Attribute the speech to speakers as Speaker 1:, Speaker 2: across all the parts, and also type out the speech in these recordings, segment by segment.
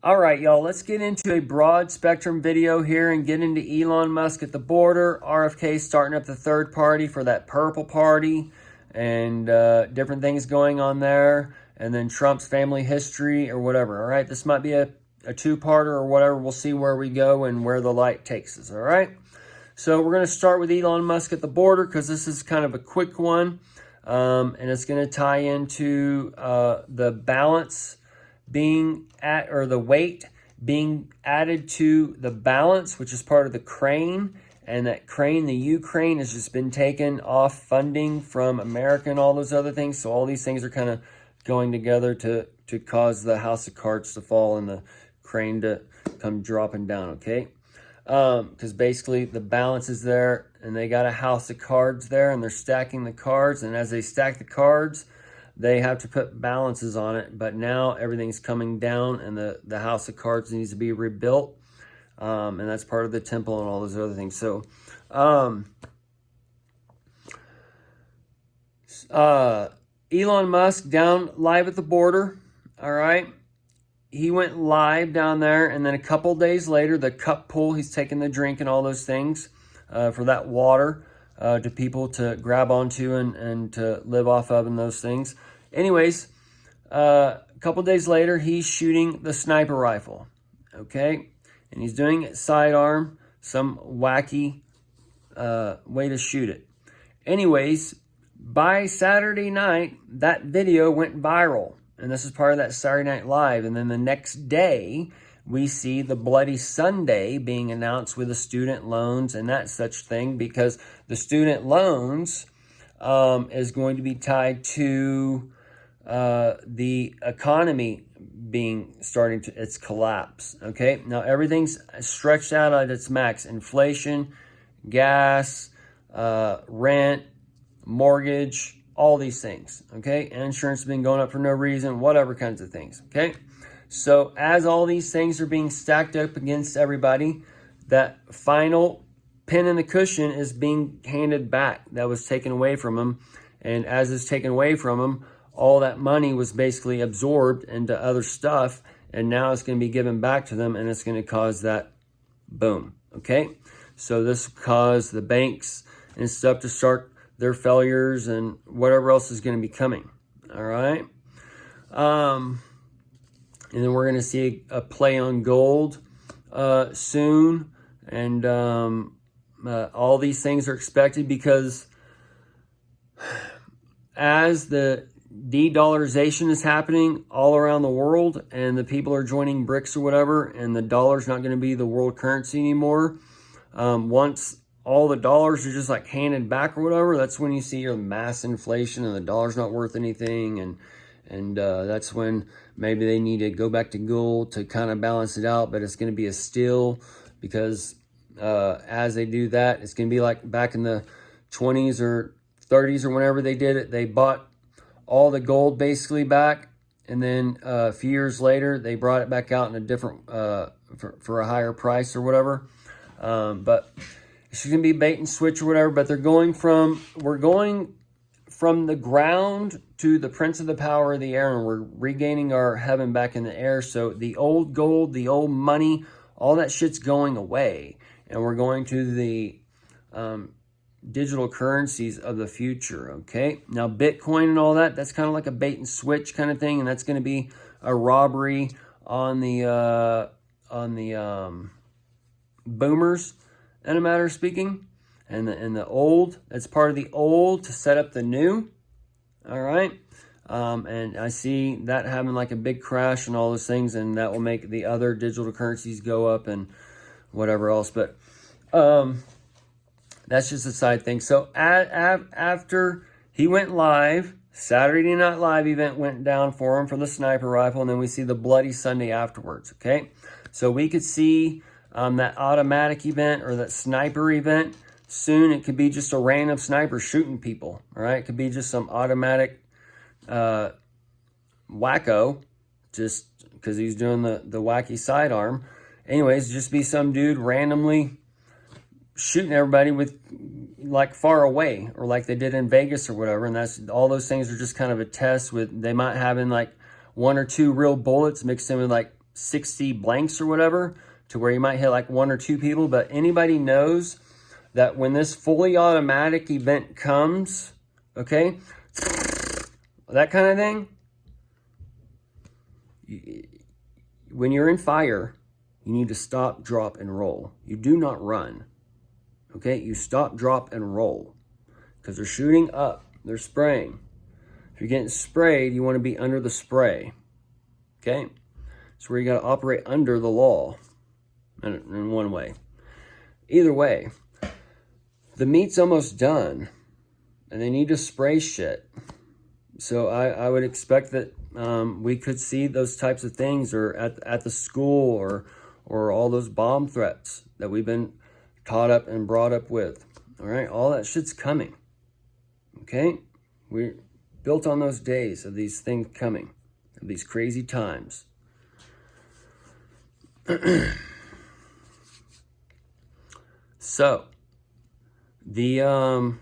Speaker 1: All right, y'all, let's get into a broad spectrum video here and get into Elon Musk at the border, RFK starting up the third party for that purple party, and different things going on there, and then Trump's family history or whatever. All right, this might be a two-parter or whatever. We'll see where we go and where the light takes us. All right, so we're going to start with Elon Musk at the border because this is kind of a quick one, and it's going to tie into the balance being at, or the weight being added to the balance, which is part of the crane. And that crane, the Ukraine, has just been taken off funding from America and all those other things. So all these things are kind of going together to cause the house of cards to fall and the crane to come dropping down, okay? Because basically the balance is there and they got a house of cards there and they're stacking the cards. And as they stack the cards, they have to put balances on it, but now everything's coming down and the house of cards needs to be rebuilt. And that's part of the temple and all those other things. So, Elon Musk down live at the border. All right. He went live down there, and then a couple days later, the cup pull, he's taking the drink and all those things for that water to people to grab onto and to live off of and those things. Anyways, a couple days later, he's shooting the sniper rifle, okay? And he's doing it sidearm, some wacky way to shoot it. Anyways, by Saturday night, that video went viral. And this is part of that Saturday Night Live. And then the next day, we see the Bloody Sunday being announced with the student loans and that such thing, because the student loans is going to be tied to the economy starting to its collapse. Okay, now everything's stretched out at its max. Inflation, gas, rent, mortgage, all these things. Okay, insurance has been going up for no reason, whatever kinds of things. Okay, so as all these things are being stacked up against everybody, that final pin in the cushion is being handed back. That was taken away from them. And as it's taken away from them, all that money was basically absorbed into other stuff. And now it's going to be given back to them, and it's going to cause that boom. Okay, so this will cause the banks and stuff to start their failures and whatever else is going to be coming. All right. And then we're going to see a play on gold soon. And all these things are expected because as the de-dollarization is happening all around the world and the people are joining BRICS or whatever, and the dollar's not going to be the world currency anymore, once all the dollars are just like handed back or whatever, that's when you see your mass inflation and the dollar's not worth anything. And that's when maybe they need to go back to gold to kind of balance it out, but it's going to be a steal because as they do that, it's going to be like back in the 20s or 30s or whenever they did it. They bought all the gold basically back, and then a few years later, they brought it back out in a different, for a higher price or whatever. But it's going to be bait and switch or whatever, but we're going from the ground to the prince of the power of the air, and we're regaining our heaven back in the air. So the old gold, the old money, all that shit's going away, and we're going to the digital currencies of the future. Okay, now Bitcoin and all that's kind of like a bait and switch kind of thing, and that's going to be a robbery on the boomers, in a matter of speaking, and the old. That's part of the old to set up the new. All right, and I see that having like a big crash and all those things, and that will make the other digital currencies go up and whatever else. But that's just a side thing. So after he went live, Saturday Night Live event went down for him for the sniper rifle, and then we see the Bloody Sunday afterwards. Okay, so we could see that automatic event or that sniper event soon. It could be just a random sniper shooting people. All right, it could be just some automatic wacko, just because he's doing the wacky sidearm. Anyways, just be some dude randomly shooting everybody with like far away, or like they did in Vegas or whatever. And that's all those things are just kind of a test with, they might have in like one or two real bullets mixed in with like 60 blanks or whatever, to where you might hit like 1 or 2 people. But anybody knows that when this fully automatic event comes, okay, that kind of thing, when you're in fire, you need to stop, drop, and roll. You do not run. Okay, you stop, drop, and roll, because they're shooting up. They're spraying. If you're getting sprayed, you want to be under the spray. Okay, so where you got to operate under the law in one way. Either way, the meat's almost done, and they need to spray shit. So I would expect that we could see those types of things, or at the school, or all those bomb threats that we've been taught up and brought up with. All right, all that shit's coming. Okay, we're built on those days of these things coming, of these crazy times. So the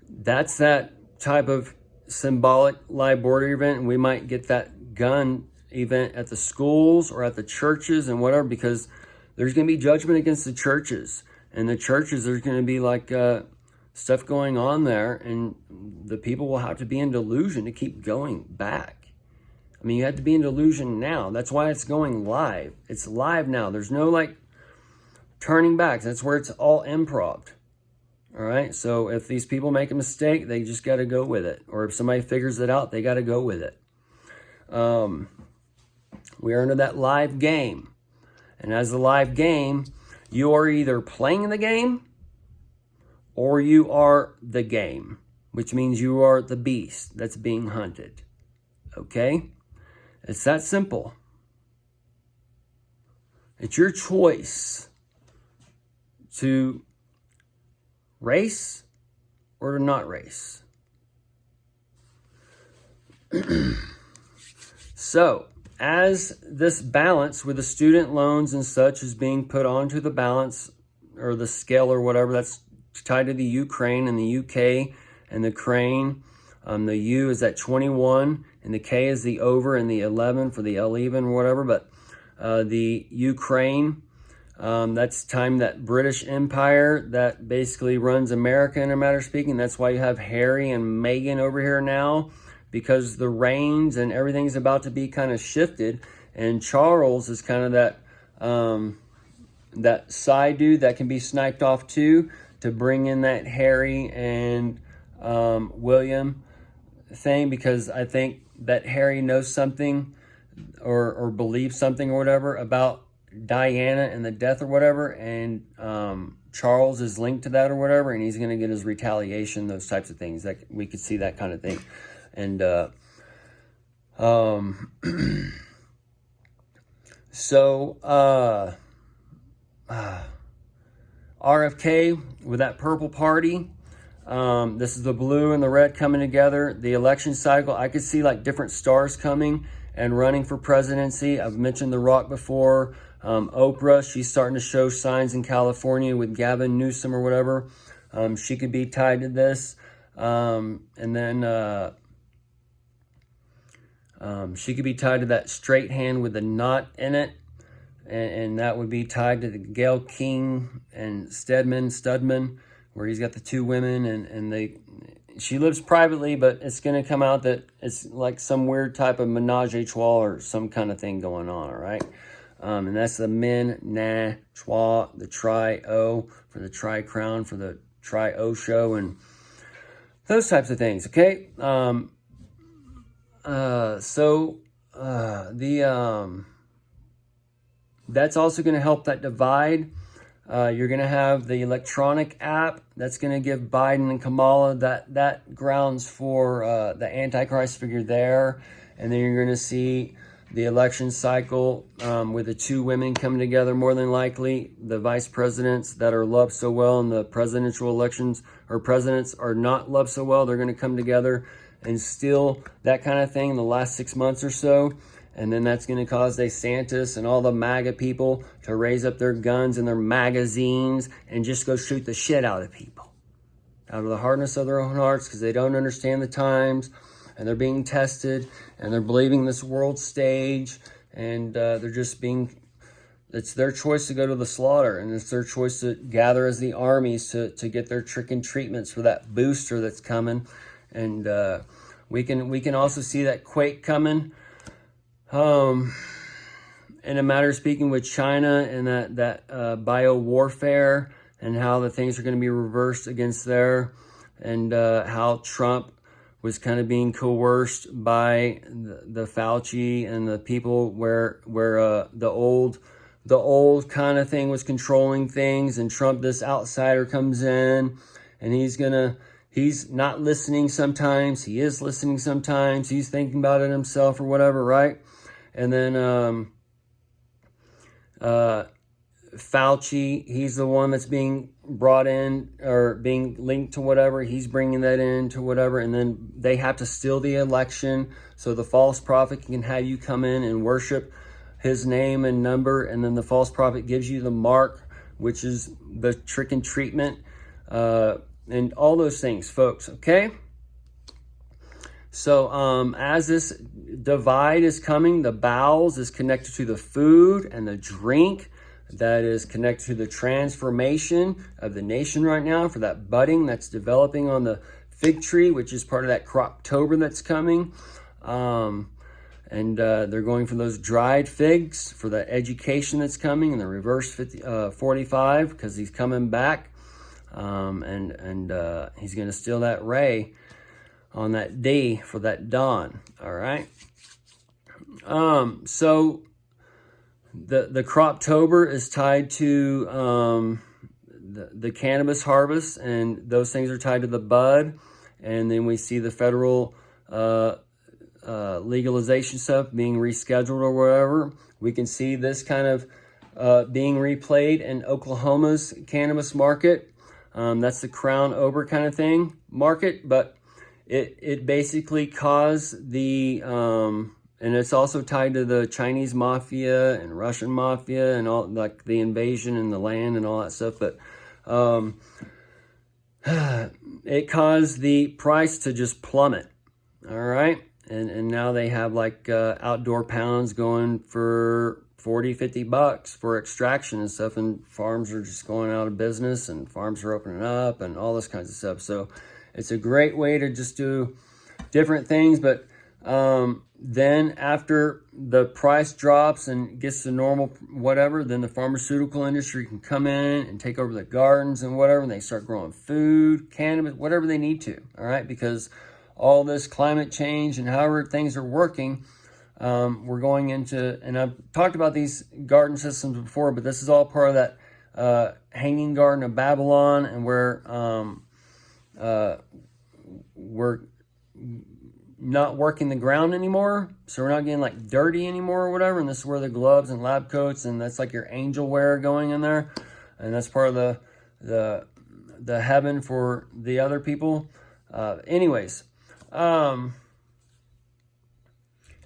Speaker 1: that's that type of symbolic live border event, and we might get that gun event at the schools or at the churches and whatever, because there's going to be judgment against the churches, and the churches, there's going to be like stuff going on there, and the people will have to be in delusion to keep going back. I mean, you have to be in delusion now. That's why it's going live. It's live now. There's no like turning back. That's where it's all improv. All right, so if these people make a mistake, they just got to go with it. Or if somebody figures it out, they got to go with it. We are into that live game. And as the live game, you are either playing the game or you are the game, which means you are the beast that's being hunted. Okay? It's that simple. It's your choice to race or to not race. So, as this balance with the student loans and such is being put onto the balance or the scale or whatever, that's tied to the Ukraine and the UK and the crane. The U is at 21 and the K is the over and the 11 for the L even or whatever. But the Ukraine, that's time that British Empire that basically runs America in a matter of speaking. That's why you have Harry and Meghan over here now, because the reins and everything's about to be kind of shifted. And Charles is kind of that side dude that can be sniped off too, to bring in that Harry and William thing, because I think that Harry knows something or believes something or whatever about Diana and the death or whatever, and Charles is linked to that or whatever, and he's going to get his retaliation, those types of things. That we could see that kind of thing. And so RFK with that purple party, this is the blue and the red coming together. The election cycle, I could see like different stars coming and running for presidency. I've mentioned The Rock before. Oprah, she's starting to show signs in California with Gavin Newsom or whatever. She could be tied to this. And then she could be tied to that straight hand with the knot in it. And that would be tied to the Gayle King and Studman, where he's got the two women, and she lives privately, but it's going to come out that it's like some weird type of menage a trois or some kind of thing going on, all right? And that's the men-na-trois, the tri-o for the tri-crown, for the tri-o show, and those types of things, okay? That's also going to help that divide. You're going to have the electronic app that's going to give Biden and Kamala that grounds for the Antichrist figure there. And then you're going to see the election cycle with the two women coming together, more than likely. The vice presidents that are loved so well in the presidential elections, or presidents are not loved so well, they're going to come together and steal that kind of thing in the last 6 months or so. And then that's going to cause DeSantis and all the MAGA people to raise up their guns and their magazines and just go shoot the shit out of people, out of the hardness of their own hearts, because they don't understand the times. and they're being tested, and they're believing this world stage, and they're just being, it's their choice to go to the slaughter, and it's their choice to gather as the armies to get their trick and treatments for that booster that's coming. And we can also see that quake coming. In a matter of speaking with China and that bio warfare, and how the things are going to be reversed against there, and how Trump was kind of being coerced by the Fauci and the people where the old kind of thing was controlling things, and Trump, this outsider, comes in, and he's not listening sometimes, he is listening sometimes, he's thinking about it himself or whatever, right? And then Fauci, he's the one that's being brought in or being linked to whatever. He's bringing that in to whatever, and then they have to steal the election so the false prophet can have you come in and worship his name and number, and then the false prophet gives you the mark, which is the trick and treatment, and all those things, folks, okay? So as this divide is coming, the bowels is connected to the food and the drink, that is connected to the transformation of the nation right now, for that budding that's developing on the fig tree, which is part of that Croptober that's coming. And they're going for those dried figs for the education that's coming, and the reverse 45, because he's coming back. And he's going to steal that ray on that day for that dawn. All right. So the Croptober is tied to the cannabis harvest, and those things are tied to the bud. And then we see the federal legalization stuff being rescheduled or whatever. We can see this kind of being replayed in Oklahoma's cannabis market. That's the Crown Ober kind of thing market, but it basically caused the and it's also tied to the Chinese mafia and Russian mafia and all, like the invasion and the land and all that stuff. But it caused the price to just plummet. All right. And now they have like outdoor pounds going for $40-50 for extraction and stuff. And farms are just going out of business, and farms are opening up and all this kinds of stuff. So it's a great way to just do different things. But then after the price drops and gets to normal whatever, then the pharmaceutical industry can come in and take over the gardens and whatever, and they start growing food, cannabis, whatever they need to, all right? Because all this climate change and however things are working, we're going into, and I've talked about these garden systems before, but this is all part of that Hanging Garden of Babylon, and where we're not working the ground anymore, so we're not getting like dirty anymore or whatever. And this is where the gloves and lab coats, and that's like your angel wear going in there, and that's part of the heaven for the other people. Anyways,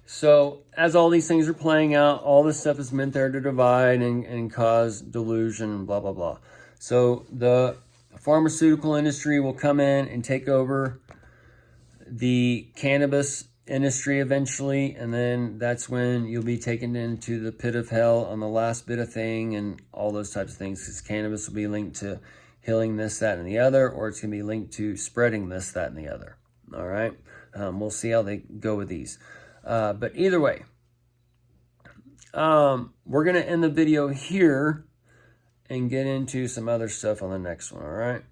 Speaker 1: so as all these things are playing out, all this stuff is meant there to divide and cause delusion and blah blah blah. So the pharmaceutical industry will come in and take over the cannabis industry eventually, and then that's when you'll be taken into the pit of hell on the last bit of thing and all those types of things, because cannabis will be linked to healing this, that, and the other, or it's going to be linked to spreading this, that, and the other. All right. We'll see how they go with these. But either way, we're going to end the video here and get into some other stuff on the next one. All right.